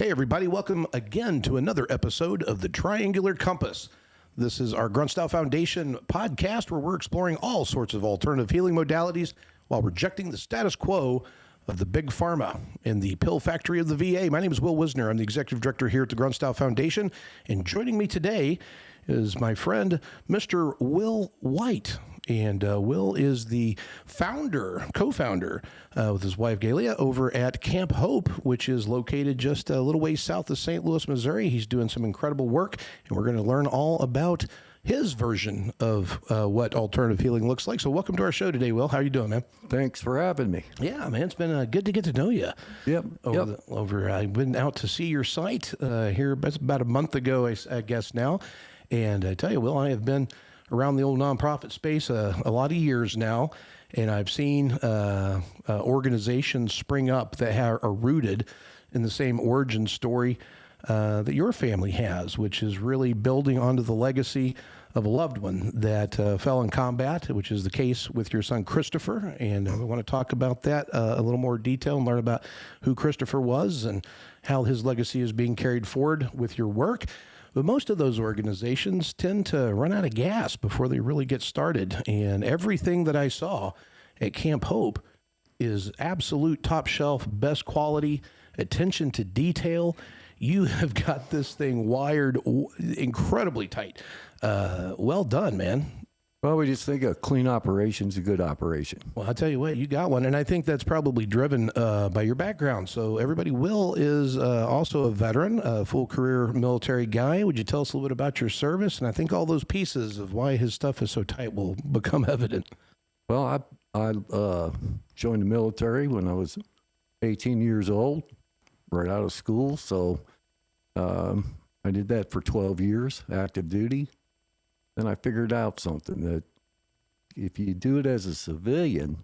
Hey, everybody. Welcome again to another episode of the Triangular Compass. This is our Grunt-Style Foundation podcast where we're exploring all sorts of alternative healing modalities while rejecting the status quo of the big pharma and the pill factory of the VA. My name is Will Wisner. I'm the executive director here at the Grunt-Style Foundation. And joining me today is my friend, Mr. Will White. And Will is the co-founder with his wife Galia over at Camp Hope, which is located just a little ways south of St. Louis, Missouri. He's doing some incredible work, and we're going to learn all about his version of what alternative healing looks like. So welcome to our show today, Will. How are you doing, man? Thanks for having me. Yeah, man. It's been good to get to know you. Yep. I've been out to see your site here about a month ago, I guess now. And I tell you, Will, I have been around the old nonprofit space a lot of years now, and I've seen organizations spring up that are rooted in the same origin story that your family has, which is really building onto the legacy of a loved one that fell in combat, which is the case with your son Christopher. And we want to talk about that a little more detail and learn about who Christopher was and how his legacy is being carried forward with your work. But most of those organizations tend to run out of gas before they really get started. And everything that I saw at Camp Hope is absolute top shelf, best quality, attention to detail. You have got this thing wired incredibly tight. Well done, man. Well, we just think a clean operation's a good operation. Well, I'll tell you what, you got one. And I think that's probably driven by your background. So everybody, Will is also a veteran, a full career military guy. Would you tell us a little bit about your service? And I think all those pieces of why his stuff is so tight will become evident. Well, I joined the military when I was 18 years old, right out of school. So I did that for 12 years, active duty. Then I figured out something, that if you do it as a civilian,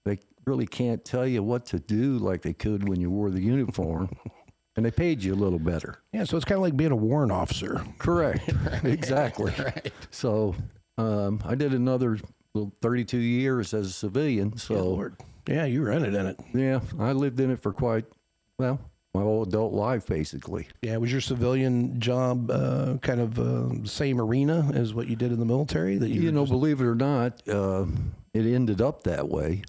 they really can't tell you what to do like they could when you wore the uniform, and they paid you a little better. Yeah, so it's kind of like being a warrant officer. Correct. Exactly. Right. So I did another 32 years as a civilian. So Yeah, Lord. Yeah, you were in it. yeah, I lived in it for my whole adult life, basically. Yeah, was your civilian job kind of same arena as what you did in the military? That You know, believe it or not, it ended up that way.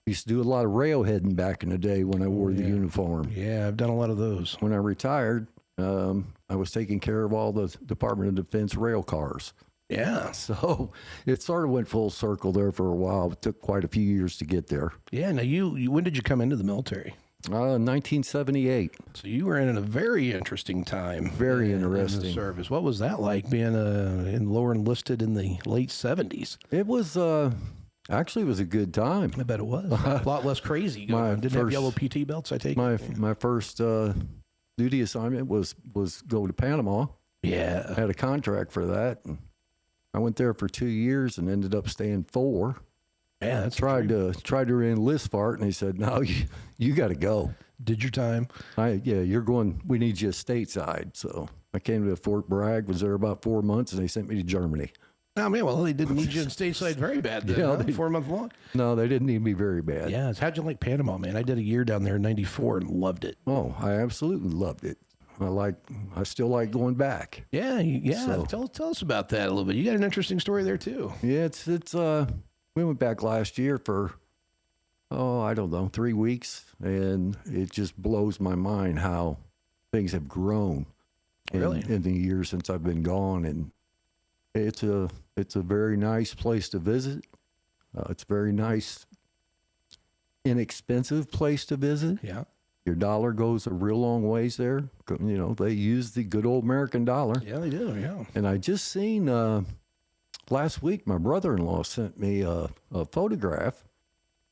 Used to do a lot of railheading back in the day when I wore the uniform. Yeah, I've done a lot of those. When I retired, I was taking care of all the Department of Defense rail cars. Yeah. So it sort of went full circle there for a while. It took quite a few years to get there. Yeah. Now, you when did you come into the military? 1978. So you were in a very interesting time. Very in the interesting. service. What was that like, being lower enlisted in the late 70s? It was actually it was a good time. I bet it was. A lot less crazy going on. Didn't have yellow PT belts, I take it? My first duty assignment was go to Panama. Yeah. I had a contract for that. And I went there for 2 years and ended up staying 4. Yeah, that's tried to enlist for it, and they said, "No, you got to go." Did your time? You're going. We need you stateside. So I came to Fort Bragg, was there about 4 months, and they sent me to Germany. Oh, man, well, they didn't need you in stateside very bad then, huh? 4 months long? No, they didn't need me very bad. Yeah, how'd you like Panama, man? I did a year down there in 94 and loved it. Oh, I absolutely loved it. I still like going back. Yeah. So, tell us about that a little bit. You got an interesting story there too. Yeah, it's we went back last year for 3 weeks, and it just blows my mind how things have grown in the years since I've been gone. And it's a very nice place to visit. It's a very nice, inexpensive place to visit. Yeah. Your dollar goes a real long ways there. You know, they use the good old American dollar. Yeah, they do, yeah. And I just seen last week, my brother-in-law sent me a photograph.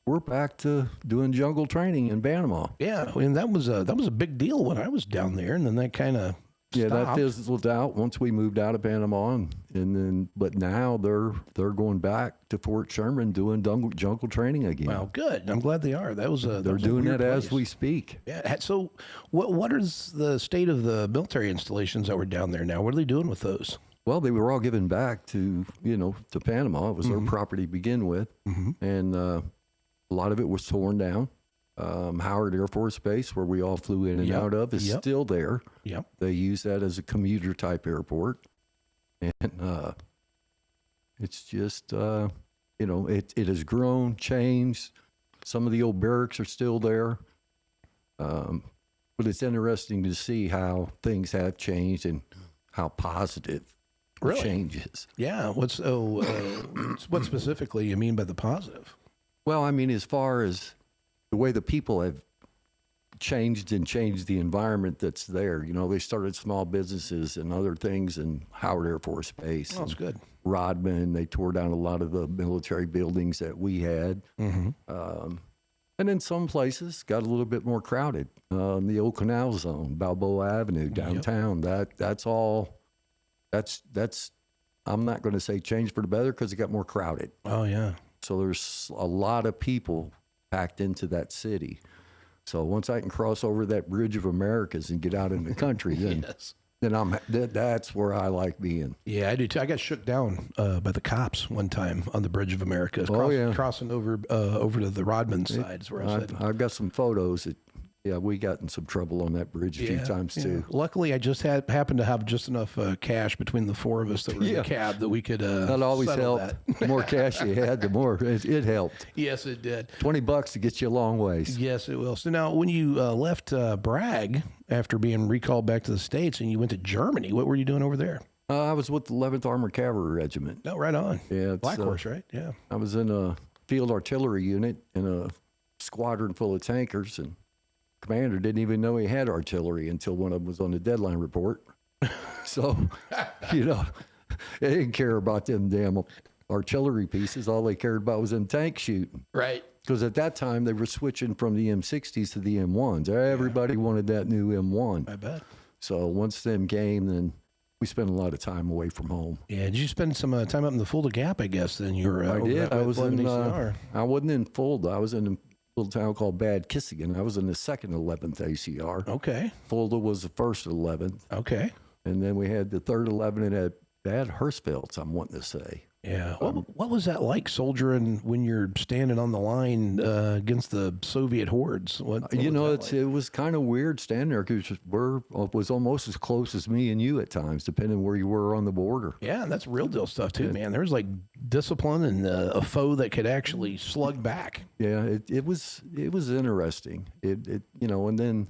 We're back to doing jungle training in Panama. Yeah, and that was a big deal when I was down there, and then that kind of stopped. That fizzled out once we moved out of Panama, but now they're going back to Fort Sherman doing jungle training again. Well, good. I'm glad they are. They're doing that as we speak. Yeah. So, what is the state of the military installations that were down there now? What are they doing with those? Well, they were all given back to Panama. It was their property to begin with, and a lot of it was torn down. Howard Air Force Base, where we all flew in and Yep, out of, is yep. still there. Yep. They use that as a commuter type airport. And it's just, it has grown, changed. Some of the old barracks are still there. But it's interesting to see how things have changed and how positive the Really? change is. Yeah. What specifically you mean by the positive? Well, I mean, as far as the way the people have changed the environment that's there. They started small businesses and other things in Howard Air Force Base. Oh, that's good. Rodman, they tore down a lot of the military buildings that we had. Mm-hmm. And then some places got a little bit more crowded. The Old Canal Zone, Balboa Avenue, downtown, that's I'm not going to say changed for the better because it got more crowded. Oh, yeah. So there's a lot of people packed into that city. So once I can cross over that Bridge of Americas and get out in the country, then Yes. then that's where I like being. Yeah, I do too. I got shook down by the cops one time on the Bridge of America. Crossing over to the Rodman side is where I said. I've got some photos that, we got in some trouble on that bridge a few times too. Luckily, I just happened to have just enough cash between the four of us that were in the cab that we could That always settle helped. that. The more cash you had, the more it helped. Yes, it did. $20 to get you a long ways. Yes, it will. So now, when you left Bragg after being recalled back to the States and you went to Germany, what were you doing over there? I was with the 11th Armored Cavalry Regiment. Oh, right on. Yeah, Black Horse, right? Yeah. I was in a field artillery unit in a squadron full of tankers, and commander didn't even know he had artillery until one of them was on the deadline report. So, they didn't care about them damn artillery pieces. All they cared about was them tank shooting. Right. Because at that time, they were switching from the M60s to the M1s. Everybody wanted that new M1. I bet. So once them came, then we spent a lot of time away from home. Yeah. Did you spend some time up in the Fulda Gap, I guess, then you were I did. I wasn't in Fulda. I was in a little town called Bad Kissingen. I was in the second 11th ACR. Okay. Fulda was the first 11th. Okay. And then we had the third 11 at Bad Hersfeld, I'm wanting to say. Yeah. What was that like, soldiering when you're standing on the line against the Soviet hordes? It was kind of weird standing there because it was almost as close as me and you at times, depending where you were on the border. Yeah, and that's real deal stuff too, man. There was like discipline and a foe that could actually slug back. Yeah, it was interesting. And then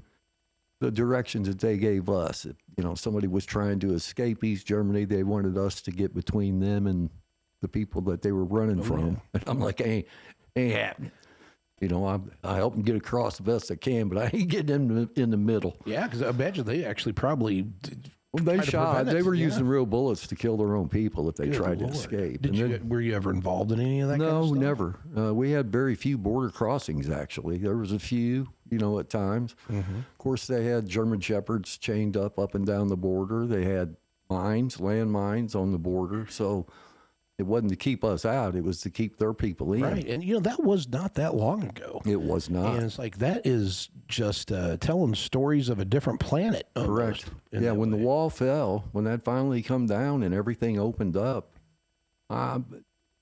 the directions that they gave us. If somebody was trying to escape East Germany, they wanted us to get between them and the people that they were running from. And I'm like, ain't happening. I help them get across the best I can, but I ain't getting them in the middle. Yeah, because I imagine they actually probably. They were using real bullets to kill their own people if they Good tried Lord. to escape. Were you ever involved in any of that? No, kind of stuff? never. We had very few border crossings, actually. There was a few, at times. Mm-hmm. Of course, they had German Shepherds chained up and down the border. They had landmines on the border. So it wasn't to keep us out. It was to keep their people in. Right. And, that was not that long ago. It was not. And it's like that is just telling stories of a different planet. Correct. Yeah, when the wall fell, when that finally come down and everything opened up, I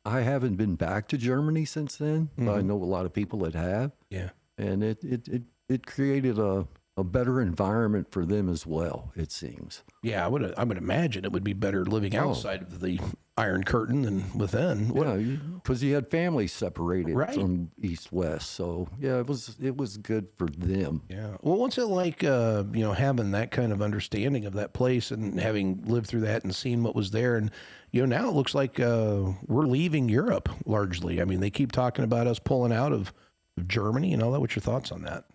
haven't been back to Germany since then, but I know a lot of people that have. Yeah. And it created a better environment for them as well, it seems. Yeah, I would imagine it would be better living outside of the Iron Curtain than within. Because you had families separated from east-west. So, yeah, it was good for them. Yeah. Well, what's it like, having that kind of understanding of that place and having lived through that and seen what was there? And, now it looks like we're leaving Europe largely. I mean, they keep talking about us pulling out of Germany and all that. What's your thoughts on that?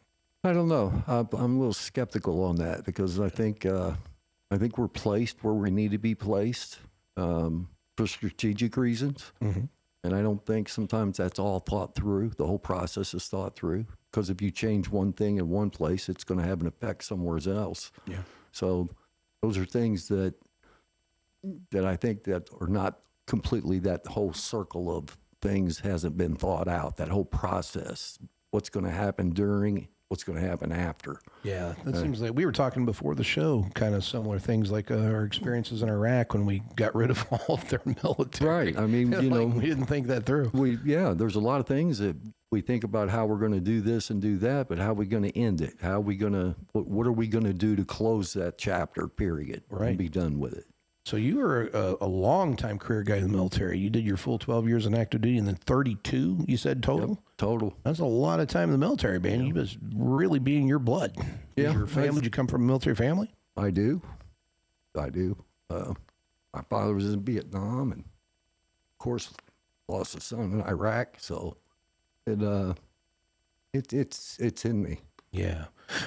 I don't know. I'm a little skeptical on that because I think we're placed where we need to be placed for strategic reasons. Mm-hmm. And I don't think sometimes that's all thought through. The whole process is thought through because if you change one thing in one place, it's going to have an effect somewhere else. Yeah. So those are things that I think that are not completely, that whole circle of things hasn't been thought out, that whole process, what's going to happen during, what's going to happen after. Yeah, that seems like we were talking before the show, kind of similar things like our experiences in Iraq when we got rid of all of their military. Right. I mean, we didn't think that through. There's a lot of things that we think about how we're going to do this and do that, but how are we going to end it? How are we going to, what are we going to do to close that chapter, period, and be done with it? So you were a long-time career guy in the military. You did your full 12 years in active duty and then 32, you said, total? Yep, total. That's a lot of time in the military, man. Yeah. You was really being your blood. Yeah. Your family, did you come from a military family? I do. My father was in Vietnam and, of course, lost a son in Iraq. So it's in me. Yeah.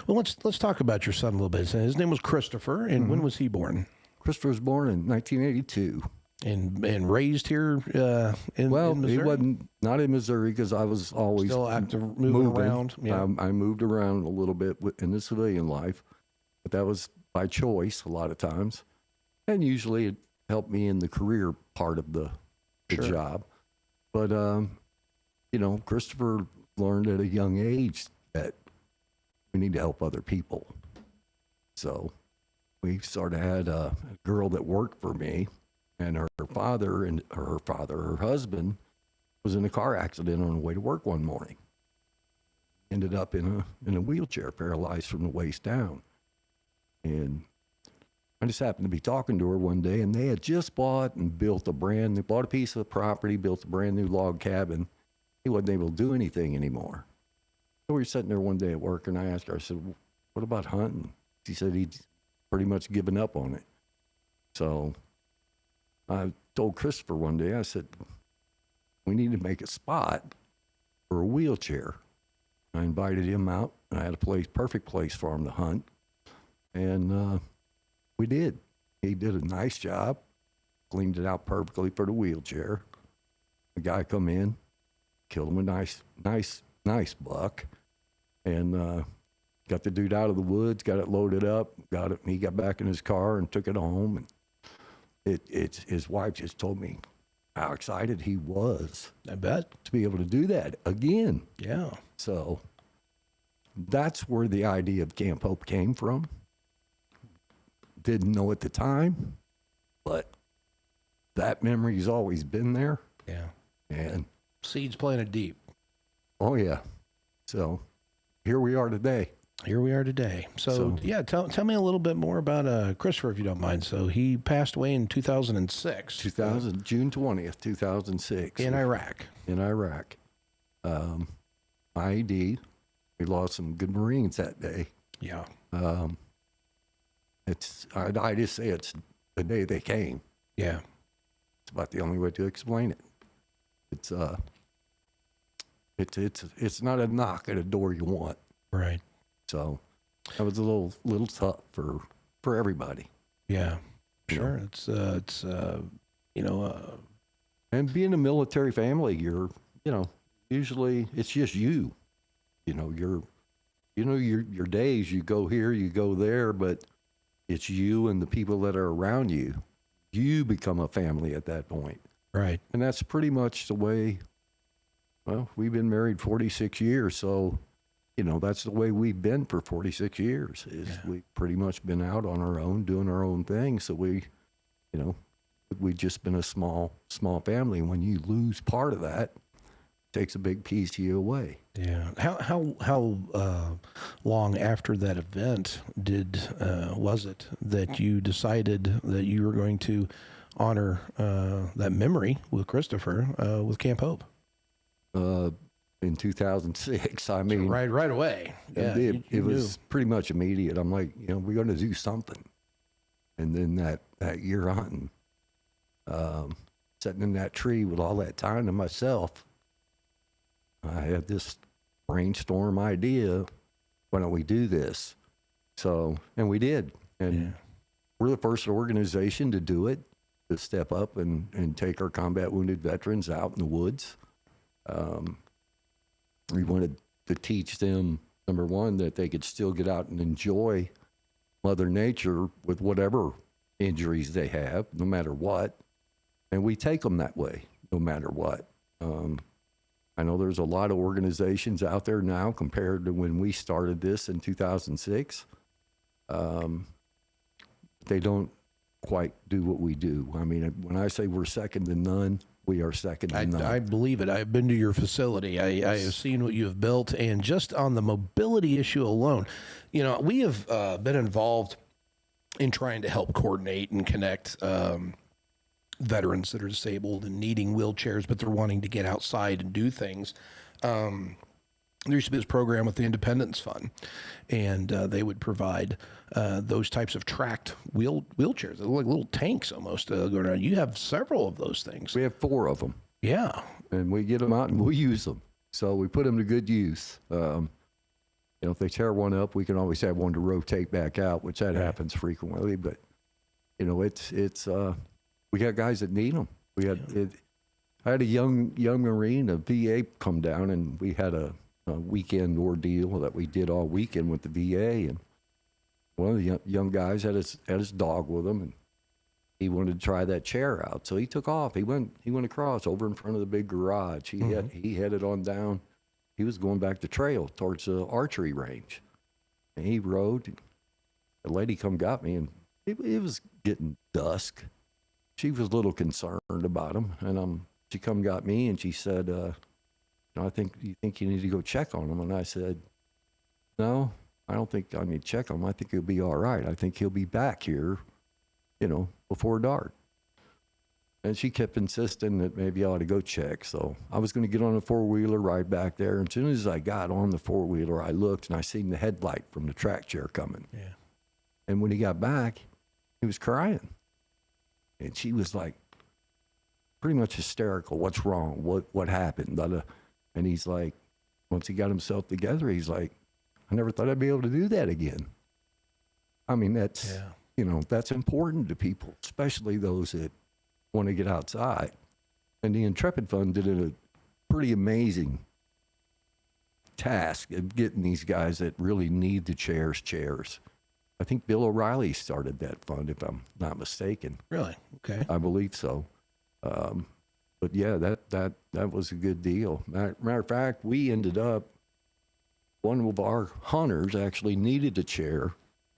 Well, let's talk about your son a little bit. His name was Christopher, and when was he born? Christopher was born in 1982. And raised here in Missouri? He wasn't, not in Missouri because I was always still active, moving around. Yeah. I moved around a little bit in the civilian life, but that was by choice a lot of times. And usually it helped me in the career part of the job. But, Christopher learned at a young age that we need to help other people. So we sort of had a girl that worked for me, and her husband was in a car accident on the way to work one morning. Ended up in a wheelchair, paralyzed from the waist down. And I just happened to be talking to her one day, and they had just bought a piece of property, built a brand new log cabin. He wasn't able to do anything anymore. So we were sitting there one day at work, and I asked her, I said, what about hunting? She said he'd pretty much given up on it. So I told Christopher one day, I said, we need to make a spot for a wheelchair. I invited him out, and I had perfect place for him to hunt. And we did. He did a nice job, cleaned it out perfectly for the wheelchair. The guy come in, killed him a nice buck, and got the dude out of the woods, got it loaded up, he got back in his car and took it home. And his wife just told me how excited he was. I bet. To be able to do that again. Yeah. So that's where the idea of Camp Hope came from. Didn't know at the time, but that memory's always been there. Yeah. And seeds planted deep. Oh yeah. So here we are today. So yeah, tell me a little bit more about Christopher, if you don't mind. So he passed away in 2006. June 20th, 2006. In Iraq. IED. We lost some good Marines that day. Yeah. I just say it's the day they came. Yeah. It's about the only way to explain it. It's not a knock at a door you want. Right. So that was a little tough for everybody. Yeah. Sure. And being a military family, you're usually it's just you. Your days, you go here, you go there, but it's you and the people that are around you. You become a family at that point. Right. And that's pretty much the way, we've been married 46 years. So, that's the way we've been for 46 years is we've pretty much been out on our own, doing our own thing. So we've just been a small family. When you lose part of that, it takes a big piece of you away. Yeah. How long after that event was it that you decided that you were going to honor that memory with Christopher with Camp Hope? In 2006, I mean, so right away. Yeah, it was pretty much immediate. I'm like, we're going to do something. And then that year hunting, sitting in that tree with all that time to myself, I had this brainstorm idea. Why don't we do this? So, and we did. And we're the first organization to do it, to step up and take our combat wounded veterans out in the woods. We wanted to teach them, number one, that they could still get out and enjoy Mother Nature with whatever injuries they have, no matter what. And we take them that way, no matter what. I know there's a lot of organizations out there now compared to when we started this in 2006. They don't quite do what we do. I mean, when I say we're second to none, we are second to none. I believe it. I've been to your facility. I have seen what you have built, and just on the mobility issue alone, we have been involved in trying to help coordinate and connect veterans that are disabled and needing wheelchairs, but they're wanting to get outside and do things. There used to be this program with the Independence Fund, and they would provide those types of tracked wheelchairs. They're like little tanks almost going around. You have several of those things. We have 4 of them. Yeah. And we get them out and we use them. So we put them to good use. If they tear one up, we can always have one to rotate back out, which that happens frequently. But, it's we got guys that need them. I had a young Marine, a VA, come down, and we had a weekend ordeal that we did all weekend with the VA. And one of the young guys had his dog with him, and he wanted to try that chair out. So he took off. He went across over in front of the big garage. He headed on down. He was going back the trail towards the archery range. And he rode. The lady come got me, and it was getting dusk. She was a little concerned about him, and she come got me, and she said, I think you need to go check on him. And I said, no, I don't think I need to check on him. I think he'll be all right. I think he'll be back here, before dark. And she kept insisting that maybe I ought to go check. So I was going to get on a 4-wheeler, ride back there. And as soon as I got on the 4-wheeler, I looked and I seen the headlight from the track chair coming. Yeah. And when he got back, he was crying. And she was like pretty much hysterical. What's wrong? What happened? And he's like, once he got himself together, he's like, I never thought I'd be able to do that again. I mean, that's, that's important to people, especially those that want to get outside. And the Intrepid Fund did a pretty amazing task of getting these guys that really need the chairs. I think Bill O'Reilly started that fund, if I'm not mistaken. Really? Okay. I believe so. But yeah, that was a good deal. Matter of fact, we ended up, one of our hunters actually needed a chair.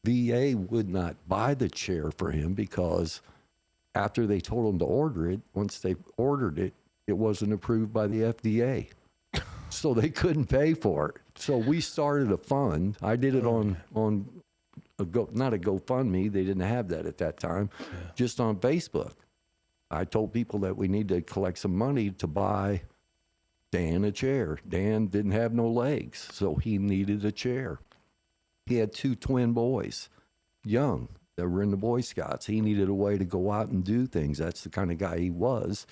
VA would not buy the chair for him because after they told him to order it, once they ordered it, it wasn't approved by the FDA. So they couldn't pay for it. So we started a fund. I did it on not a GoFundMe. They didn't have that at that time. Yeah. Just on Facebook. I told people that we need to collect some money to buy Dan a chair. Dan didn't have no legs, so he needed a chair. He had 2 twin boys, young, that were in the Boy Scouts. He needed a way to go out and do things. That's the kind of guy he was.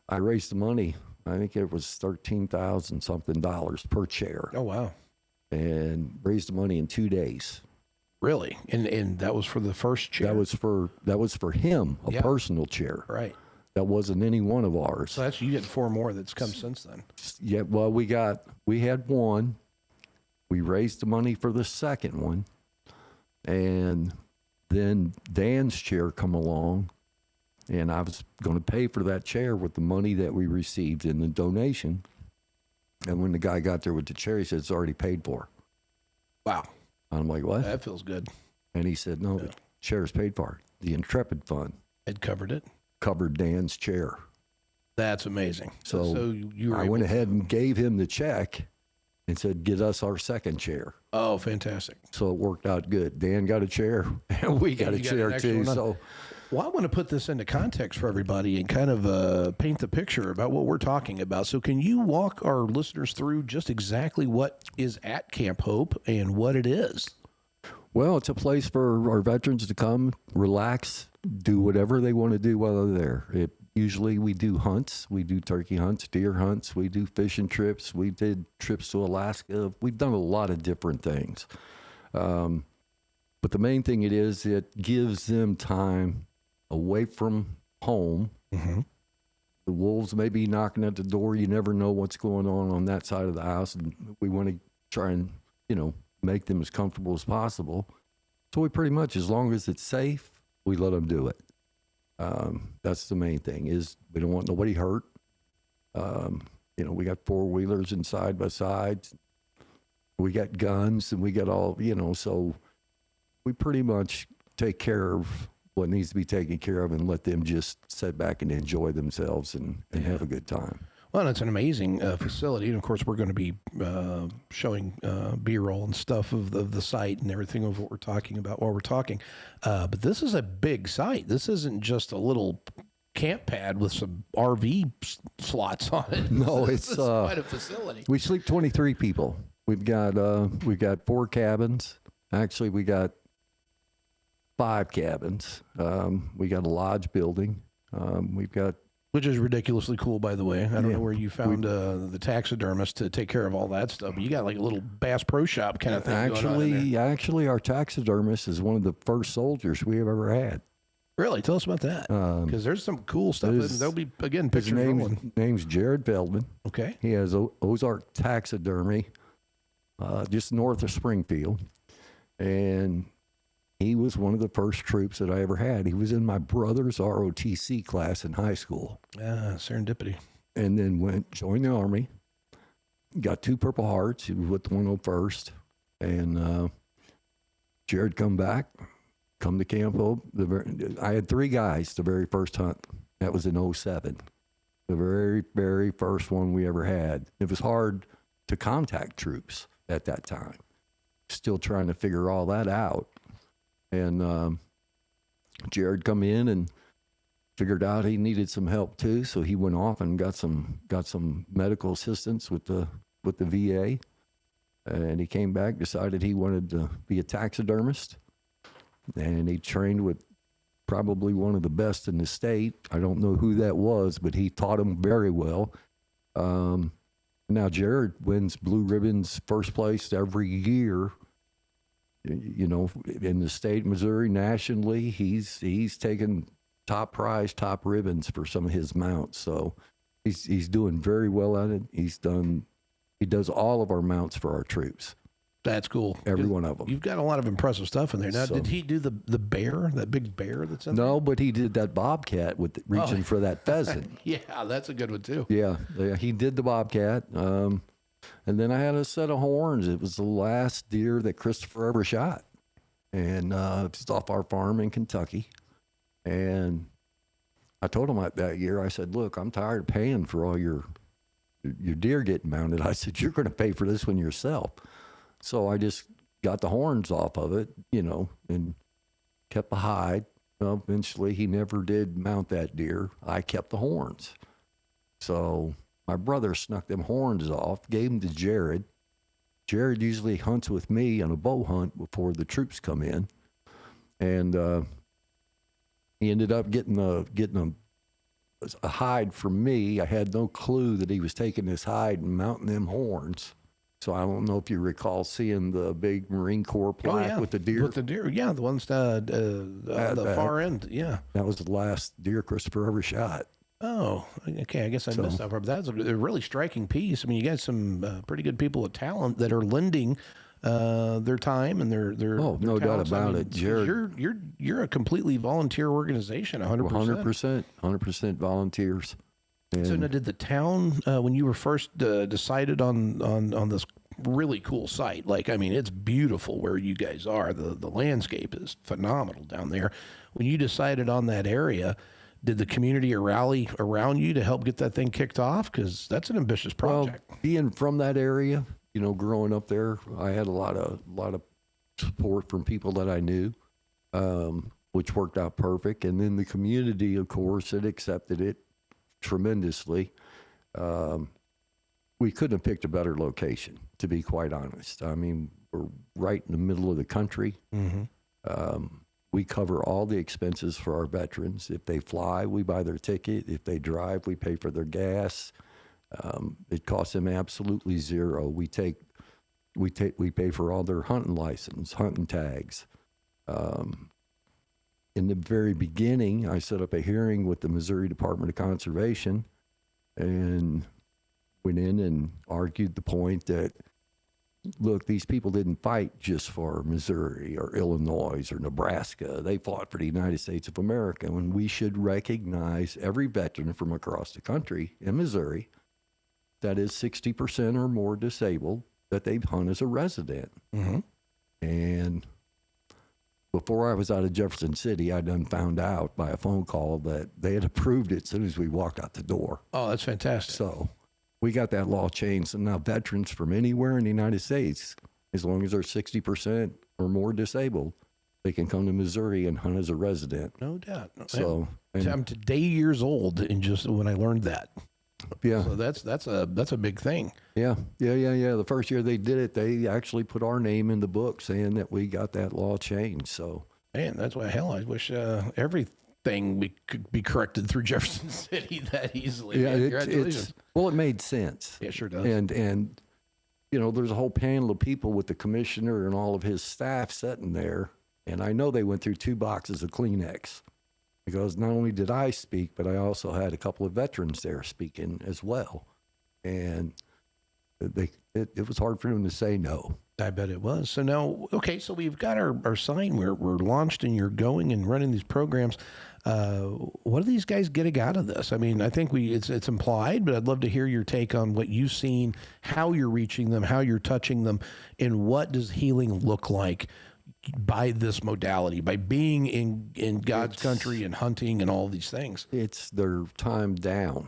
I raised the money. I think it was $13,000 something per chair. Oh, wow. And raised the money in 2 days. Really? And that was for the first chair? That was for him, a personal chair. Right. That wasn't any one of ours. So you get 4 more that's come since then. Yeah, well, we had one. We raised the money for the second one. And then Dan's chair come along, and I was going to pay for that chair with the money that we received in the donation. And when the guy got there with the chair, he said, it's already paid for. Wow. I'm like, what? That feels good. And he said, no, the chair's paid for. The Intrepid Fund had covered it. Covered Dan's chair. That's amazing. So I went ahead and gave him the check and said, get us our second chair. Oh, fantastic. So it worked out good. Dan got a chair, and we got a chair too. So, well, I want to put this into context for everybody and kind of paint the picture about what we're talking about. So can you walk our listeners through just exactly what is at Camp Hope and what it is? Well, it's a place for our veterans to come, relax, do whatever they want to do while they're there. Usually we do hunts. We do turkey hunts, deer hunts. We do fishing trips. We did trips to Alaska. We've done a lot of different things. But the main thing it gives them time away from home. Mm-hmm. The wolves may be knocking at the door. You never know what's going on that side of the house. And we want to try and, make them as comfortable as possible. So we pretty much, as long as it's safe, we let them do it. That's the main thing, is we don't want nobody hurt. We got 4-wheelers and side by sides. We got guns and we got all, so we pretty much take care of what needs to be taken care of and let them just sit back and enjoy themselves and have a good time. Well, it's an amazing facility, and of course, we're going to be showing B-roll and stuff of the site and everything of what we're talking about while we're talking. But this is a big site. This isn't just a little camp pad with some RV slots on it. No, This it's is quite a facility. we sleep 23 people. We've got 4 cabins. Actually, we got 5 cabins. We got a lodge building. We've got. Which is ridiculously cool, by the way. I don't know where you found the taxidermist to take care of all that stuff, but you got like a little Bass Pro Shop kind of thing going on in there. Actually, our taxidermist is one of the first soldiers we have ever had. Really? Tell us about that. Because there's some cool stuff. And there'll be, again, pictures rolling. Name's Jared Feldman. Okay. He has Ozark Taxidermy just north of Springfield. And he was one of the first troops that I ever had. He was in my brother's ROTC class in high school. Serendipity. And then joined the Army. Got 2 Purple Hearts. He was with the 101st. And Jared come to Camp Hope. I had 3 guys the very first hunt. That was in 07. The very, very first one we ever had. It was hard to contact troops at that time. Still trying to figure all that out. And Jared come in and figured out he needed some help too, so he went off and got some medical assistance with the VA. And he came back, decided he wanted to be a taxidermist. And he trained with probably one of the best in the state. I don't know who that was, but he taught him very well. Now Jared wins blue ribbons first place every year. You know, in the state of Missouri, nationally, he's taken top prize, top ribbons for some of his mounts. So he's doing very well at it. He does all of our mounts for our troops. That's cool. Every one of them. You've got a lot of impressive stuff in there. Now, did he do the bear, that big bear that's in there? No, but he did that bobcat with reaching for that pheasant. Yeah, that's a good one too. Yeah, he did the bobcat. And then I had a set of horns. It was the last deer that Christopher ever shot. And it's off our farm in Kentucky. And I told him that year, I said, look, I'm tired of paying for all your deer getting mounted. I said, you're going to pay for this one yourself. So I just got the horns off of it, and kept the hide. Well, eventually he never did mount that deer. I kept the horns. So my brother snuck them horns off, gave them to Jared. Jared usually hunts with me on a bow hunt before the troops come in. And he ended up getting a hide from me. I had no clue that he was taking this hide and mounting them horns. So I don't know if you recall seeing the big Marine Corps plaque with the deer. With the deer, yeah, the ones the far end, yeah. That was the last deer Christopher ever shot. Oh, okay. I guess I missed that part. But that's a really striking piece. I mean, you got some pretty good people of talent that are lending their time and their no talents. doubt about it. Jared, you're a completely volunteer organization, 100%. 100% volunteers. And so now, did the town, when you were first decided on this really cool site, like, I mean, it's beautiful where you guys are. The landscape is phenomenal down there. When you decided on that area, did the community rally around you to help get that thing kicked off? Because that's an ambitious project. Well, being from that area, growing up there, I had a lot of support from people that I knew, which worked out perfect. And then the community, of course, it accepted it tremendously. We couldn't have picked a better location, to be quite honest. I mean, we're right in the middle of the country. Mm-hmm. We cover all the expenses for our veterans. If they fly, we buy their ticket. If they drive, we pay for their gas. It costs them absolutely zero. We pay for all their hunting license, hunting tags. In the very beginning, I set up a hearing with the Missouri Department of Conservation and went in and argued the point that, look, these people didn't fight just for Missouri or Illinois or Nebraska. They fought for the United States of America, and we should recognize every veteran from across the country in Missouri that is 60% or more disabled, that they hunt as a resident. Mm-hmm. And before I was out of Jefferson City, I done found out by a phone call that they had approved it as soon as we walked out the door. Oh, that's fantastic. So we got that law changed, and now veterans from anywhere in the United States, as long as they're 60% or more disabled, they can come to Missouri and hunt as a resident. No doubt. So I'm today years old, and just when I learned that. yeah, So that's a big thing. yeah. The first year they did it, they actually put our name in the book saying that we got that law changed. So Man, that's why hell I wish everything could be corrected through Jefferson City that easily. yeah, Man, it's well, it made sense. Yeah, it sure does. And you know, there's a whole panel of people with the commissioner and all of his staff sitting there, and I know they went through 2 boxes of Kleenex, because not only did I speak, but I also had a couple of veterans there speaking as well, and it was hard for them to say no. I bet it was. So now, okay, so we've got our sign. We're launched, and you're going and running these programs. What do these guys getting out of this? I mean, I think it's implied, but I'd love to hear your take on what you've seen, how you're reaching them, how you're touching them, and what does healing look like by this modality, by being in God's country and hunting and all these things. It's their time down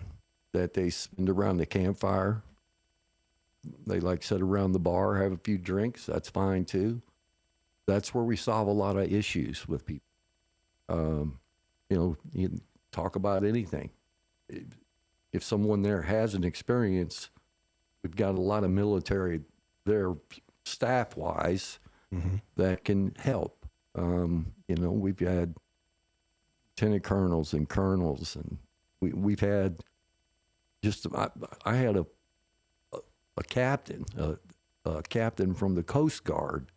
that they spend around the campfire. They like sit around the bar, have a few drinks. That's fine too. That's where we solve a lot of issues with people. You know, you can talk about anything. If someone there has an experience, we've got a lot of military there, staff-wise, that can help. You know, we've had lieutenant colonels and colonels, and we've had just. I had a captain, a captain from the Coast Guard,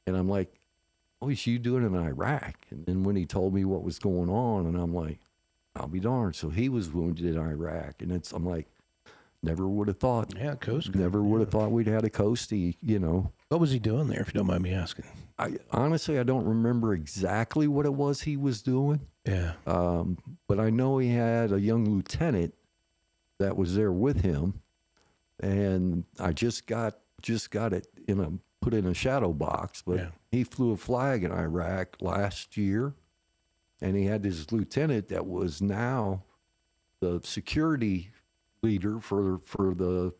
and I'm like, "What was you doing in Iraq?" And then when he told me what was going on, and I'm like, "I'll be darned." So he was wounded in Iraq, and I'm like, never would have thought. Yeah, Coast Guard. Never would have thought we'd had a coastie, you know. What was he doing there, if you don't mind me asking? Honestly, I don't remember exactly what it was he was doing. Yeah. But I know he had a young lieutenant that was there with him, and I just got it put in a shadow box. But Yeah. he flew a flag in Iraq last year, and he had this lieutenant that was now the security leader for the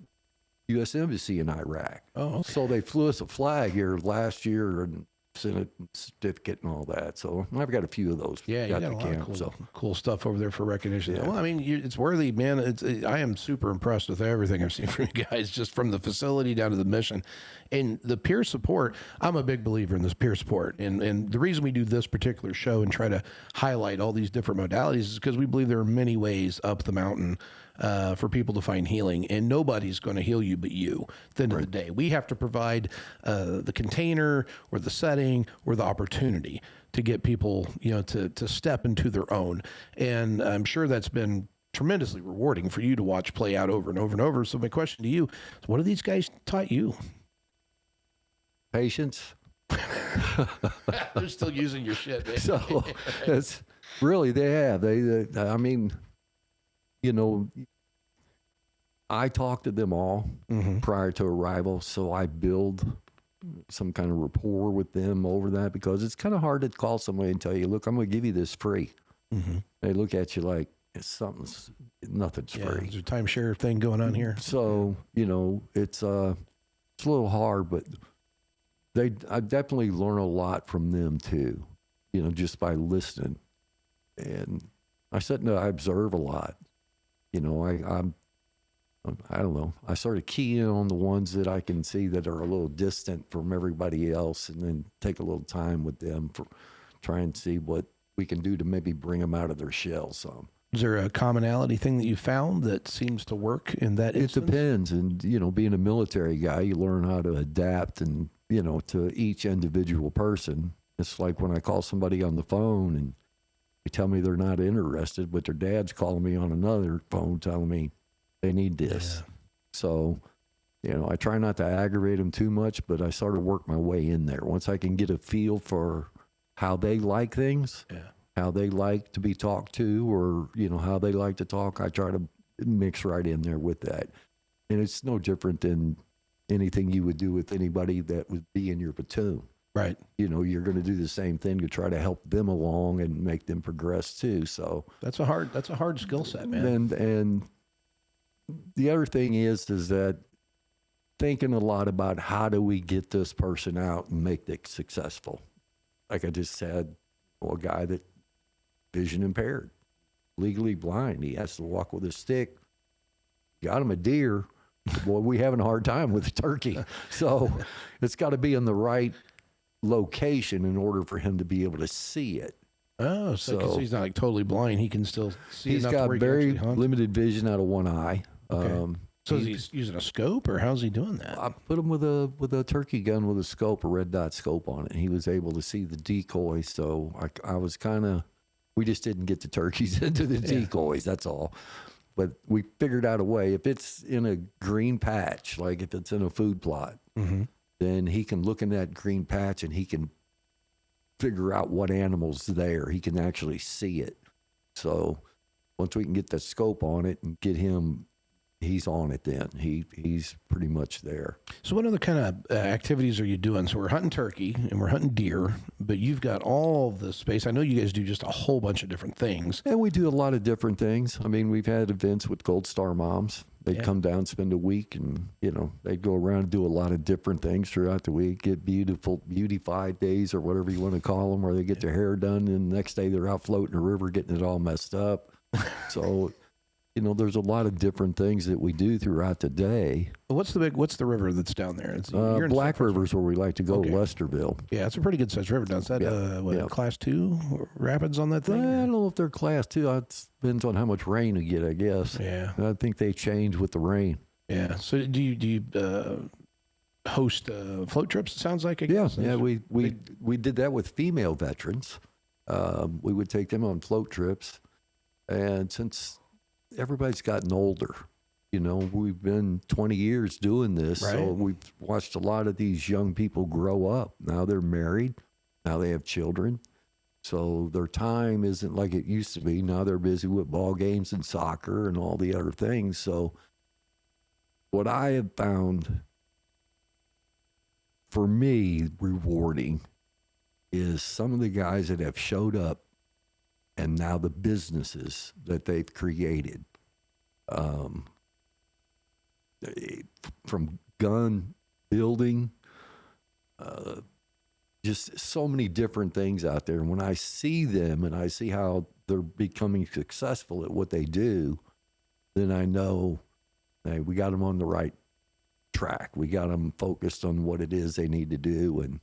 U.S. Embassy in Iraq. Oh, okay. So they flew us a flag here last year and sent a certificate and all that. So I've got a few of those. Yeah, you got at a the lot camp, of so. cool stuff over there for recognition. Yeah. Well, I mean, it's worthy, man. I am super impressed with everything I've seen from you guys, just from the facility down to the mission. And the peer support, I'm a big believer in this peer support. And the reason we do this particular show and try to highlight all these different modalities is because we believe there are many ways up the mountain for people to find healing, and nobody's going to heal you but you. At the end of the day, we have to provide the container or the setting or the opportunity to get people, you know, to step into their own. And I'm sure that's been tremendously rewarding for you to watch play out over and over and over. So my question to you is, what have these guys taught you? Patience. They're still using your shit, man. So it's really, they have. I mean, you know, I talk to them all prior to arrival, so I build some kind of rapport with them over that, because it's kind of hard to call somebody and tell you, look, I'm going to give you this free. They look at you like nothing's free. There's a timeshare thing going on here. So, you know, it's a little hard, but I definitely learn a lot from them too, you know, just by listening. And I observe a lot. You know, I don't know. I sort of key in on the ones that I can see that are a little distant from everybody else, and then take a little time with them for try and see what we can do to maybe bring them out of their shell some. Is there a commonality thing that you found that seems to work in that instance? It depends. And, you know, being a military guy, you learn how to adapt and, you know, to each individual person. It's like when I call somebody on the phone and they tell me they're not interested, but their dad's calling me on another phone telling me they need this. Yeah. So, you know, I try not to aggravate them too much, but I sort of work my way in there. Once I can get a feel for how they like things, how they like to be talked to, or, you know, how they like to talk, I try to mix right in there with that. And it's no different than anything you would do with anybody that would be in your platoon. Right. You're going to do the same thing to try to help them along and make them progress too. So That's a hard skill set, man. and the other thing is that thinking a lot about how do we get this person out and make it successful. Like I just said, a guy that vision impaired, legally blind, he has to walk with a stick. Got him a deer. Boy, we having a hard time with a turkey. So it's got to be in the right location in order for him to be able to see it. Oh, so 'cause he's not like totally blind, he can still see. He's enough to got where he can very actually hunt? limited vision out of one eye. Okay. So is he using a scope, or how's he doing that? I put him with a turkey gun with a scope, a red dot scope on it. He was able to see the decoys. So I was we just didn't get the turkeys into the decoys. That's all. But we figured out a way. If it's in a green patch, like if it's in a food plot, then he can look in that green patch and he can figure out what animal's there. He can actually see it. So once we can get the scope on it and get him, he's on it then. He's pretty much there. So what other kind of activities are you doing? So we're hunting turkey and we're hunting deer, but you've got all the space. I know you guys do just a whole bunch of different things. And we do a lot of different things. I mean, we've had events with Gold Star moms. They'd come down, spend a week, and, they'd go around and do a lot of different things throughout the week, get beauty 5 days or whatever you want to call them, where they get their hair done, and the next day they're out floating the river getting it all messed up. So... there's a lot of different things that we do throughout the day. What's the river that's down there? You're in Black River's where we like to go, Westerville. Yeah, it's a pretty good sized river. Is that class 2 rapids on that thing? I don't know if they're class 2. It depends on how much rain you get, I guess. Yeah. I think they change with the rain. Yeah. So do you host float trips, it sounds like? I guess? Yeah, we did that with female veterans. We would take them on float trips. And since everybody's gotten older, we've been 20 years doing this. Right. So we've watched a lot of these young people grow up. Now they're married. Now they have children. So their time isn't like it used to be. Now they're busy with ball games and soccer and all the other things. So what I have found for me rewarding is some of the guys that have showed up and now the businesses that they've created, from gun building, just so many different things out there. And when I see them and I see how they're becoming successful at what they do, then I know, hey, we got them on the right track. We got them focused on what it is they need to do. And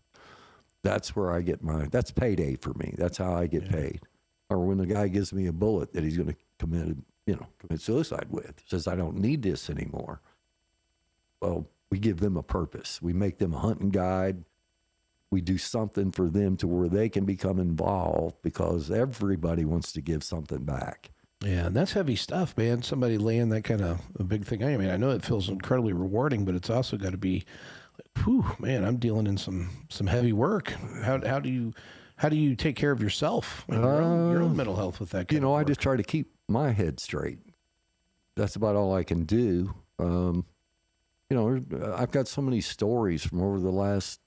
that's where I get that's payday for me. That's how I get paid. Or when the guy gives me a bullet that he's going to commit suicide with, says, I don't need this anymore. Well, we give them a purpose. We make them a hunting guide. We do something for them to where they can become involved, because everybody wants to give something back. Yeah, and that's heavy stuff, man. Somebody laying that kind of a big thing. I mean, I know it feels incredibly rewarding, but it's also got to be, whew, man, I'm dealing in some heavy work. How do you take care of yourself and your own mental health with that kind of work? I just try to keep my head straight. That's about all I can do. I've got so many stories from over the last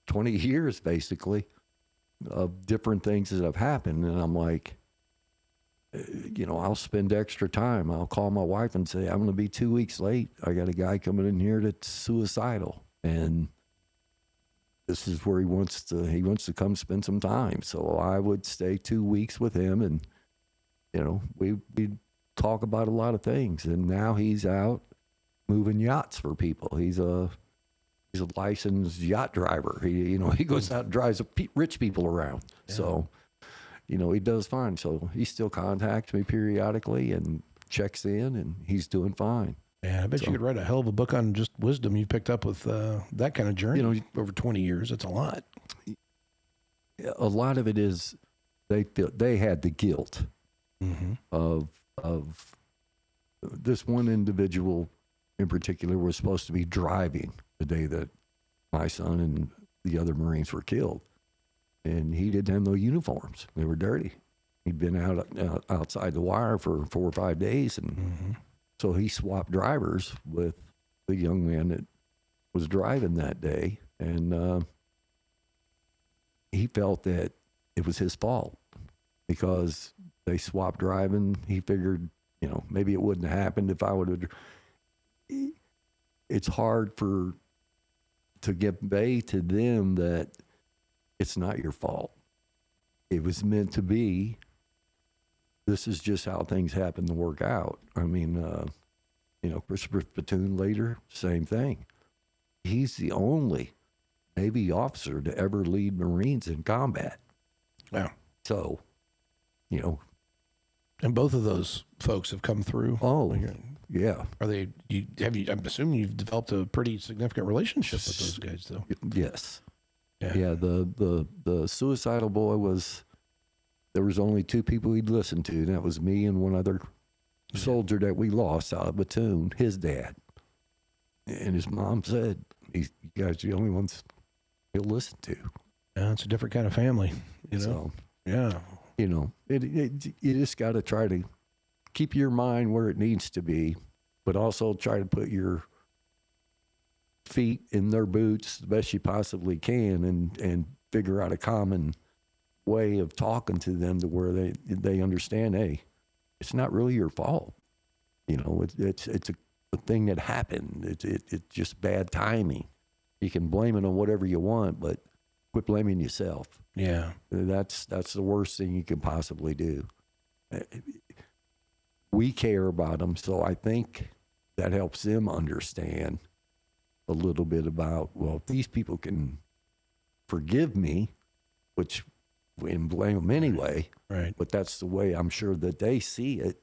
20 years, basically, of different things that have happened. And I'm like, I'll spend extra time. I'll call my wife and say, I'm going to be 2 weeks late. I got a guy coming in here that's suicidal. And this is where he wants to come spend some time. So I would stay 2 weeks with him, and, we talk about a lot of things. And now he's out moving yachts for people. He's a licensed yacht driver. He goes out and drives rich people around. Yeah. So, he does fine. So he still contacts me periodically and checks in, and he's doing fine. Yeah, I bet you could write a hell of a book on just wisdom you picked up with that kind of journey over 20 years. It's a lot. A lot of it is they had the guilt of this one individual in particular was supposed to be driving the day that my son and the other Marines were killed, and he didn't have no uniforms. They were dirty. He'd been outside the wire for 4 or 5 days, and so he swapped drivers with the young man that was driving that day. And he felt that it was his fault because they swapped driving. He figured, maybe it wouldn't have happened if I would have. It's hard to convey to them that it's not your fault. It was meant to be. This is just how things happen to work out. I mean, Christopher Spittoon later, same thing. He's the only Navy officer to ever lead Marines in combat. Wow. So, And both of those folks have come through. Oh, yeah. Are they? I'm assuming you've developed a pretty significant relationship with those guys, though. Yes. Yeah. The suicidal boy there was only two people he'd listen to, and that was me and one other soldier that we lost out of platoon, his dad. And his mom said, you guys are the only ones he'll listen to. Yeah, it's a different kind of family, So, yeah. you just got to try to keep your mind where it needs to be, but also try to put your feet in their boots the best you possibly can and figure out a common way of talking to them to where they understand, hey, it's not really your fault. It's a thing that happened. It's just bad timing. You can blame it on whatever you want, but quit blaming yourself. Yeah. That's the worst thing you can possibly do. We care about them, so I think that helps them understand a little bit about, well, if these people can forgive me, which we can blame them anyway, Right. but that's the way I'm sure that they see it,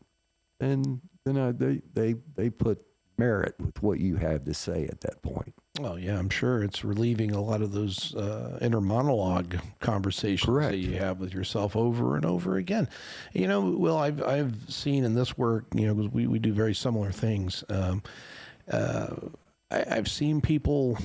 and then they put merit with what you have to say at that point. Oh, yeah, I'm sure it's relieving a lot of those inner monologue conversations Correct. that you have with yourself over and over again. Will, I've seen in this work, because we do very similar things. I've seen people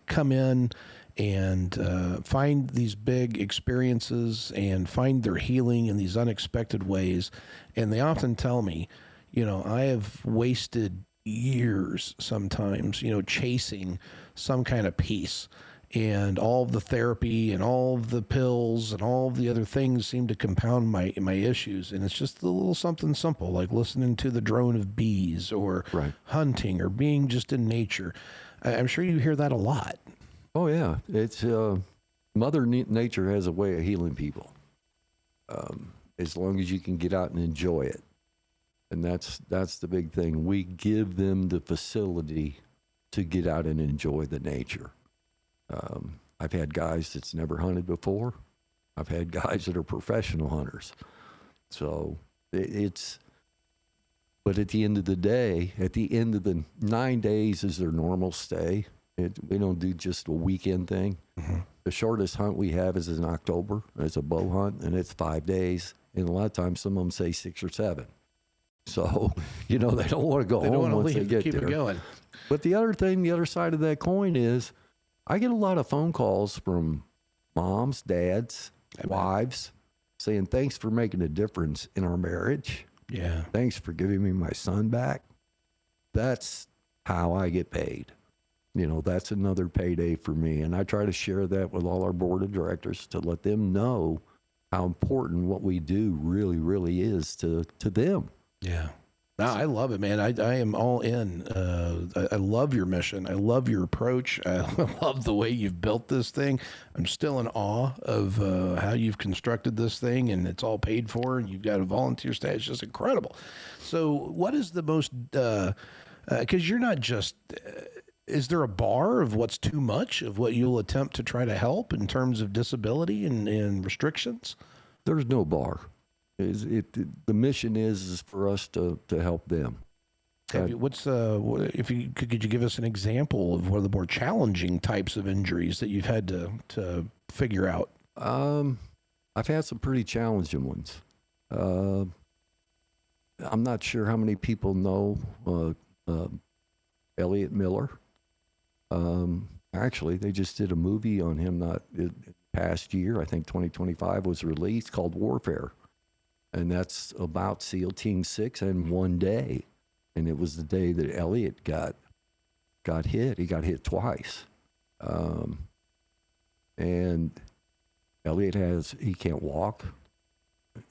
come in and find these big experiences and find their healing in these unexpected ways. And they often tell me, I have wasted years sometimes, chasing some kind of peace, and all of the therapy and all of the pills and all of the other things seem to compound my issues. And it's just a little something simple, like listening to the drone of bees or Right. hunting or being just in nature. I'm sure you hear that a lot. Oh yeah, it's Mother Nature has a way of healing people, as long as you can get out and enjoy it, and that's the big thing. We give them the facility to get out and enjoy the nature. I've had guys that's never hunted before. I've had guys that are professional hunters. So but at the end of the day, at the end of the 9 days is their normal stay. We don't do just a weekend thing. Mm-hmm. The shortest hunt we have is in October. It's a bow hunt, and it's 5 days. And a lot of times, some of them say 6 or 7. So, they don't want to go They don't home want once to they leave, get keep there. it going. But the other side of that coin is, I get a lot of phone calls from moms, dads, wives, saying, thanks for making a difference in our marriage. Yeah. Thanks for giving me my son back. That's how I get paid. That's another payday for me. And I try to share that with all our board of directors to let them know how important what we do really, really is to them. Yeah. No, I love it, man. I am all in. I love your mission. I love your approach. I love the way you've built this thing. I'm still in awe of how you've constructed this thing, and it's all paid for, and you've got a volunteer staff. It's just incredible. So what is the most, because you're not just, is there a bar of what's too much of what you'll attempt to try to help in terms of disability and restrictions? There's no bar. The mission is for us to help them. If you could you give us an example of one of the more challenging types of injuries that you've had to figure out? I've had some pretty challenging ones. I'm not sure how many people know Elliot Miller. Actually, they just did a movie on him past year. I think 2025 was released, called Warfare. And that's about SEAL Team 6 in one day. And it was the day that Elliot got hit. He got hit twice. And Elliot he can't walk.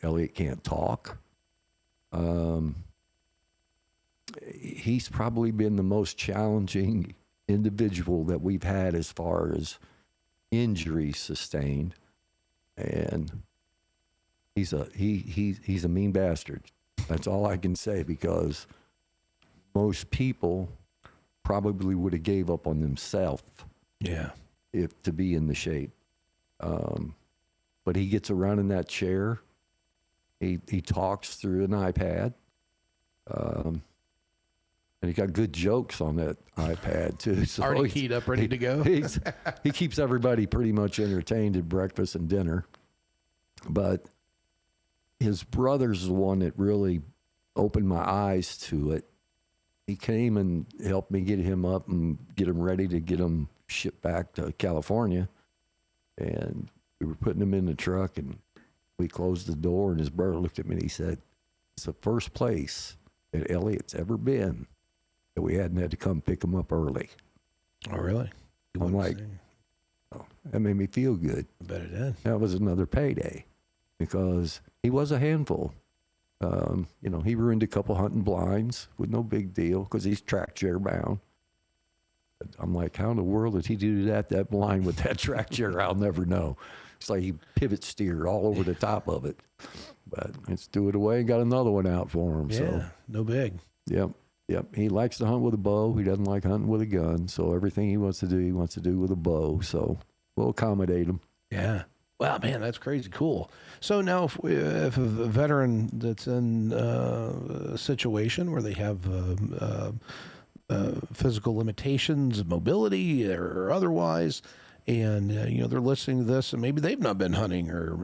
Elliot can't talk. He's probably been the most challenging individual that we've had as far as injuries sustained. And he's a mean bastard. That's all I can say, because most people probably would have gave up on themselves. Yeah. If to be in the shape. But he gets around in that chair. He talks through an iPad. And he got good jokes on that iPad too. So Already keyed up, ready to go. He keeps everybody pretty much entertained at breakfast and dinner. But his brother's the one that really opened my eyes to it. He came and helped me get him up and get him ready to get him shipped back to California. And we were putting him in the truck, and we closed the door, and his brother looked at me and he said, "It's the first place that Elliot's ever been that we hadn't had to come pick him up early." Oh, really? I'm like, oh, that made me feel good. I bet it did. That was another payday, because he was a handful. He ruined a couple hunting blinds with no big deal because he's track chair bound. But I'm like, how in the world did he do that blind with that track chair? I'll never know. It's like he pivot steered all over the top of it. But let's do it away and got another one out for him. Yeah, So, no big. Yep. He likes to hunt with a bow. He doesn't like hunting with a gun. So everything he wants to do with a bow. So we'll accommodate him. Yeah. Wow, man, that's crazy cool. So now if a veteran that's in a situation where they have physical limitations, mobility or otherwise, and they're listening to this, and maybe they've not been hunting or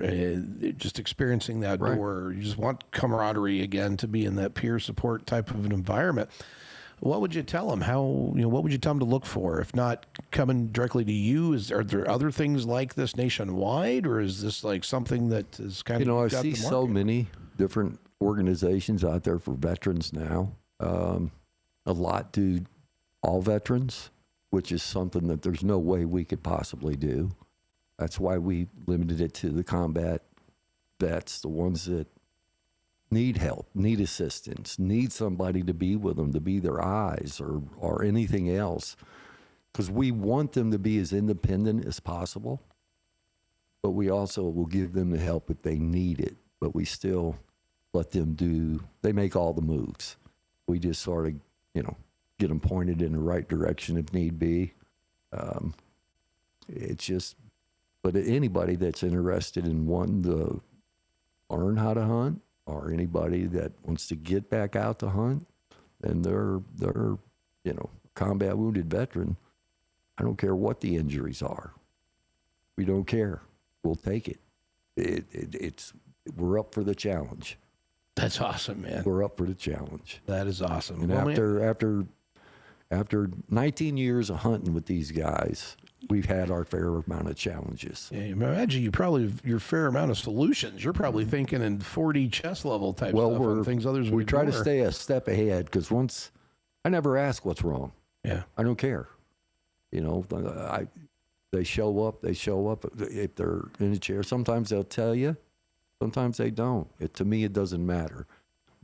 just experiencing that Right. or you just want camaraderie again to be in that peer support type of an environment. What would you tell them? What would you tell them to look for? If not coming directly to you, are there other things like this nationwide, or is this like something that is kind of? I see so many different organizations out there for veterans now. A lot do all veterans, which is something that there's no way we could possibly do. That's why we limited it to the combat vets, the ones that need help, need assistance, need somebody to be with them, to be their eyes or anything else. Because we want them to be as independent as possible, but we also will give them the help if they need it. But we still let them they make all the moves. We just sort of, get them pointed in the right direction if need be. But anybody that's interested in wanting to learn how to hunt, or anybody that wants to get back out to hunt, and they're combat wounded veteran, I don't care what the injuries are. We don't care. We'll take it. We're up for the challenge. That's awesome, man. We're up for the challenge. That is awesome. And after 19 years of hunting with these guys, we've had our fair amount of challenges. Yeah, imagine your fair amount of solutions. You're probably thinking in 4D chess level type stuff on things others would we try to ignore. stay a step ahead, because I never ask what's wrong. Yeah. I don't care. They show up if they're in a chair. Sometimes they'll tell you, sometimes they don't. To me, it doesn't matter.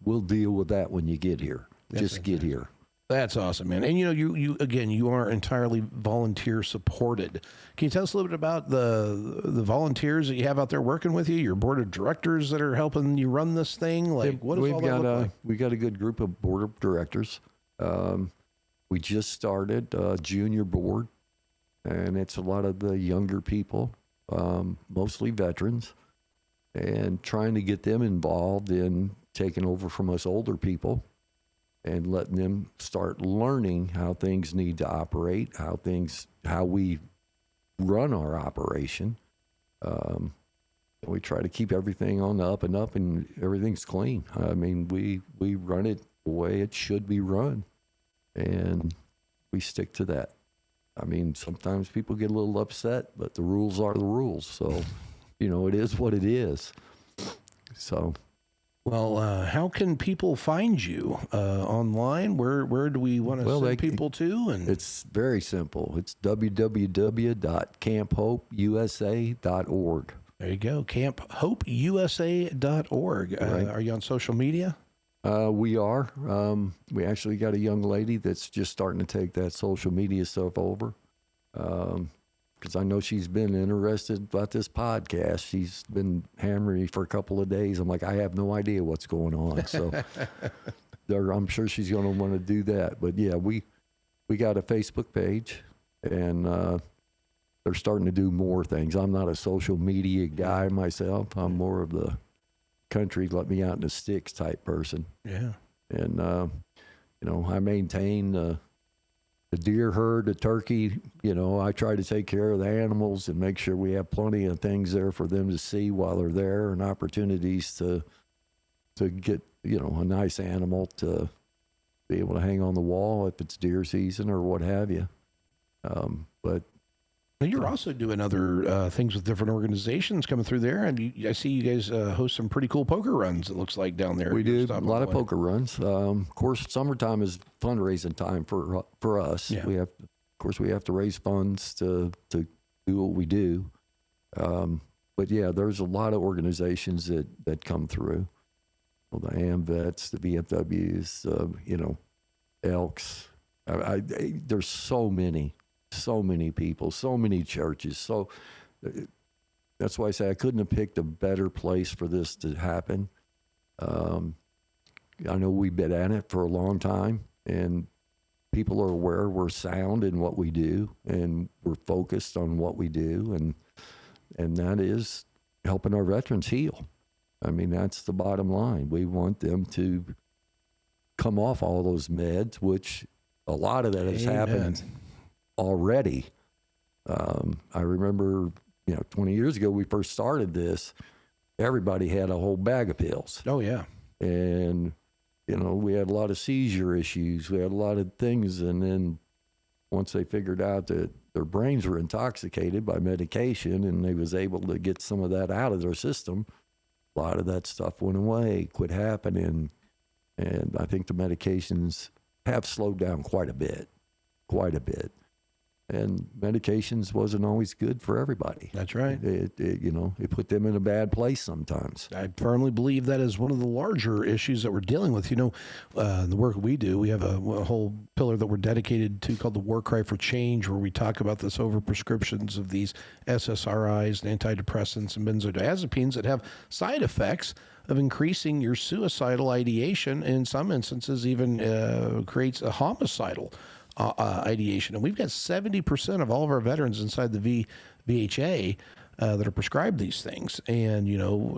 We'll deal with that when you get here. Just get here. That's awesome, man. And you are entirely volunteer supported. Can you tell us a little bit about the volunteers that you have out there working with you, your board of directors that are helping you run this thing? Like, what does all that look like? We got a good group of board of directors. We just started a junior board, and it's a lot of the younger people, mostly veterans, and trying to get them involved in taking over from us older people and letting them start learning how things need to operate, how we run our operation. We try to keep everything on the up, and everything's clean. I mean, we run it the way it should be run, and we stick to that. I mean, sometimes people get a little upset, but the rules are the rules. So, it is what it is. So Well, how can people find you online? Where do we want to send people to? And it's very simple. It's www.camphopeusa.org. there you go, camphopeusa.org. Right. Are you on social media? We are. We actually got a young lady that's just starting to take that social media stuff over. Because I know she's been interested about this podcast. She's been hammering me for a couple of days. I'm like, I have no idea what's going on. So I'm sure she's going to want to do that. But yeah, we got a Facebook page, and they're starting to do more things. I'm not a social media guy myself. I'm more of the country, let me out in the sticks type person. Yeah. And, I maintain the deer herd, the turkey. I try to take care of the animals and make sure we have plenty of things there for them to see while they're there, and opportunities to get, a nice animal to be able to hang on the wall if it's deer season or what have you. But And you're also doing other things with different organizations coming through there, and I see you guys host some pretty cool poker runs. It looks like down there. we do a lot of poker runs. Of course, summertime is fundraising time for us. Yeah. We have to raise funds to do what we do. But yeah, there's a lot of organizations that come through. Well, the AMVETs, the VFWs, Elks. There's so many people, so many churches. So that's why I say I couldn't have picked a better place for this to happen. I know we've been at it for a long time, and people are aware we're sound in what we do, and we're focused on what we do, and that is helping our veterans heal. I mean, that's the bottom line. We want them to come off all those meds, which a lot of that has happened already. I remember, 20 years ago, we first started this, everybody had a whole bag of pills. Oh, yeah. And, we had a lot of seizure issues. We had a lot of things. And then once they figured out that their brains were intoxicated by medication and they was able to get some of that out of their system, a lot of that stuff went away, quit happening. And I think the medications have slowed down quite a bit. And medications wasn't always good for everybody. That's right. It put them in a bad place sometimes. I firmly believe that is one of the larger issues that we're dealing with. The work we do, we have a whole pillar that we're dedicated to called the War Cry for Change, where we talk about this overprescriptions of these SSRIs and antidepressants and benzodiazepines that have side effects of increasing your suicidal ideation. In some instances, even creates a homicidal ideation. And we've got 70% of all of our veterans inside the VHA that are prescribed these things. And,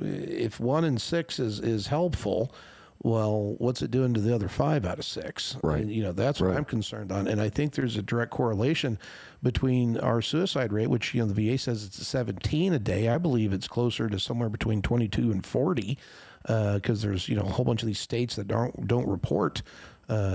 if 1 in 6 is helpful, well, what's it doing to the other 5 out of 6? Right. And, that's what I'm concerned on. And I think there's a direct correlation between our suicide rate, which, the VA says it's 17 a day. I believe it's closer to somewhere between 22 and 40 because there's, a whole bunch of these states that don't report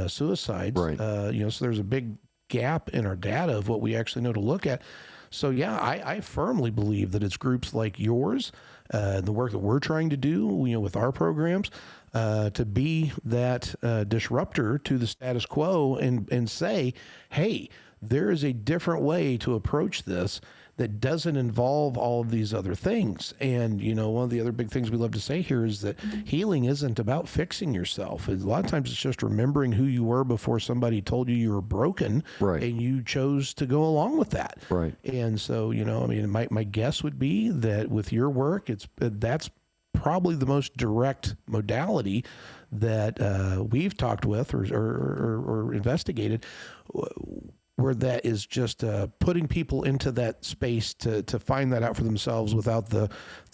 suicides. Right. So there's a big gap in our data of what we actually know to look at. So yeah, I firmly believe that it's groups like yours, the work that we're trying to do, with our programs, to be that disruptor to the status quo and say, hey, there is a different way to approach this that doesn't involve all of these other things. And, one of the other big things we love to say here is that healing isn't about fixing yourself. A lot of times it's just remembering who you were before somebody told you were broken, right, and you chose to go along with that. Right. And so, my guess would be that with your work, that's probably the most direct modality that we've talked with or investigated, where that is just putting people into that space to find that out for themselves without the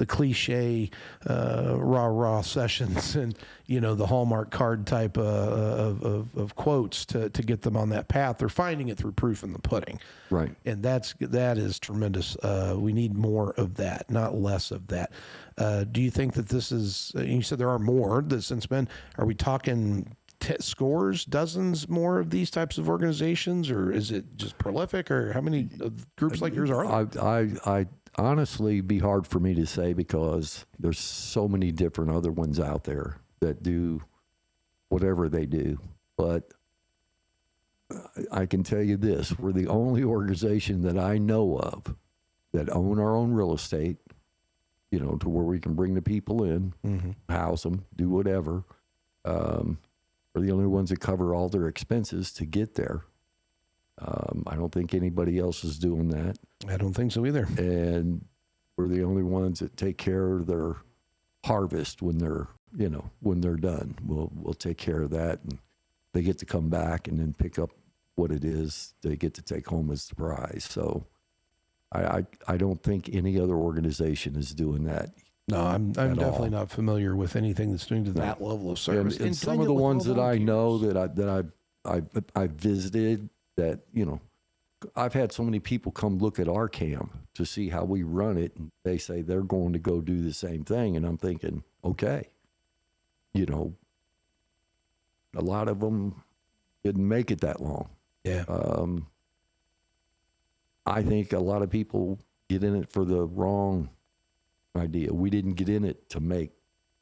cliche rah sessions and the Hallmark card type of quotes to get them on that path. They're finding it through proof in the pudding. Right. And that is tremendous. We need more of that, not less of that. Do you think that this is? You said there are more that since been. Are we talking scores, dozens more of these types of organizations, or is it just prolific, or how many groups like yours are there? I honestly be hard for me to say because there's so many different other ones out there. that do whatever they do. But I can tell you this, we're the only organization that I know of that own our own real estate, you know, to where we can bring the people in, house them, do whatever. We're the only ones that cover all their expenses to get there. I don't think anybody else is doing that. I don't think so either. And we're the only ones that take care of their harvest when they're, you know, when they're done. We'll take care of that, and they get to come back and then pick up what it is they get to take home as the prize. So I don't think any other organization is doing that. No, I'm definitely not familiar with anything that's doing to that level of service. And some of the ones that I know that I've visited, that, you know, I've had so many people come look at our camp to see how we run it, and they say they're going to go do the same thing, and I'm thinking, okay, you know, a lot of them didn't make it that long. Yeah. I think a lot of people get in it for the wrong idea. We didn't get in it to make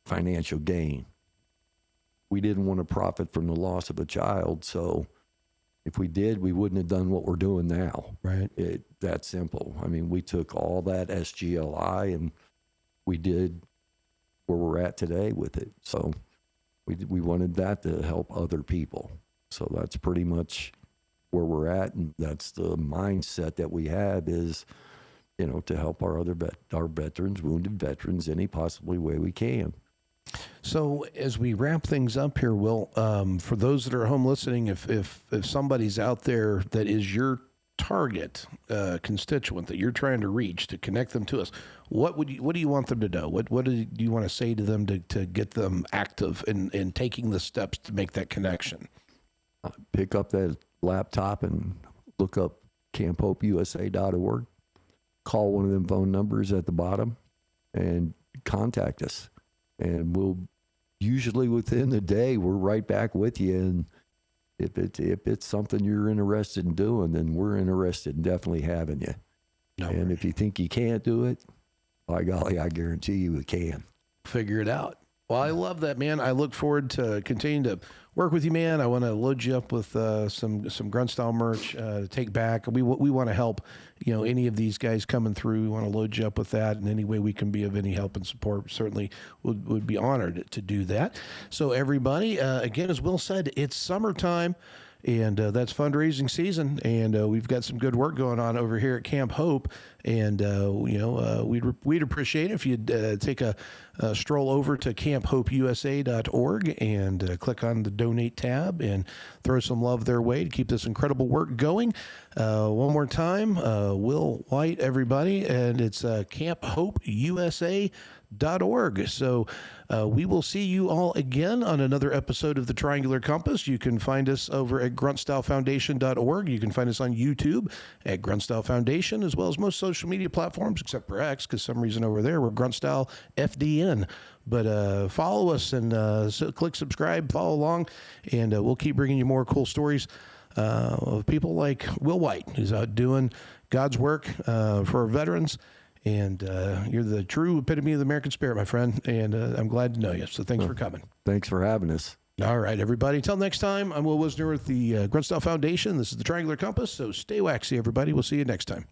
financial gain. We didn't want to profit from the loss of a child. So if we did, we wouldn't have done what we're doing now. Right. That simple. I mean, we took all that SGLI and we did where we're at today with it. So we wanted that to help other people. So that's pretty much where we're at, and that's the mindset that we have is, you know, to help our veterans, wounded veterans, any possibly way we can. So as we wrap things up here, Will, for those that are home listening, if somebody's out there that is your target constituent that you're trying to reach to connect them to us, what do you want them to know? What do you want to say to them to get them active in taking the steps to make that connection? Pick up that laptop and look up camphopeusa.org. Call one of them phone numbers at the bottom and contact us. And we'll usually within the day, we're right back with you. And if it's something you're interested in doing, then we're interested in definitely having you. No and worries. if you think you can't do it, by golly, I guarantee you can. Figure it out. Well, I love that, man. I look forward to continuing to work with you, man. I want to load you up with some grunt style merch to take back. We want to help, you know, any of these guys coming through. We want to load you up with that, and any way we can be of any help and support, certainly would be honored to do that. So everybody, again, as Will said, it's summertime. And that's fundraising season, and we've got some good work going on over here at Camp Hope. And we'd appreciate it if you'd take a stroll over to camphopeusa.org and click on the donate tab and throw some love their way to keep this incredible work going. One more time, Will White, everybody, and it's camphopeusa.org. So we will see you all again on another episode of The Triangular Compass. You can find us over at gruntstylefoundation.org. You can find us on YouTube at Gruntstyle Foundation, as well as most social media platforms, except for X, because some reason over there we're Gruntstyle FDN. But follow us and click subscribe, follow along, and we'll keep bringing you more cool stories of people like Will White, who's out doing God's work for our veterans. And you're the true epitome of the American spirit, my friend. And I'm glad to know you. So thanks for coming. Thanks for having us. All right, everybody. Until next time, I'm Will Wisner with the Gruntstyle Foundation. This is the Triangular Compass. So stay waxy, everybody. We'll see you next time.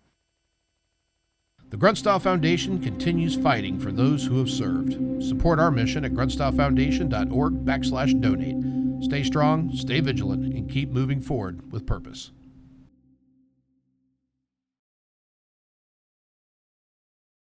The Gruntstyle Foundation continues fighting for those who have served. Support our mission at gruntstylefoundation.org/donate. Stay strong, stay vigilant, and keep moving forward with purpose.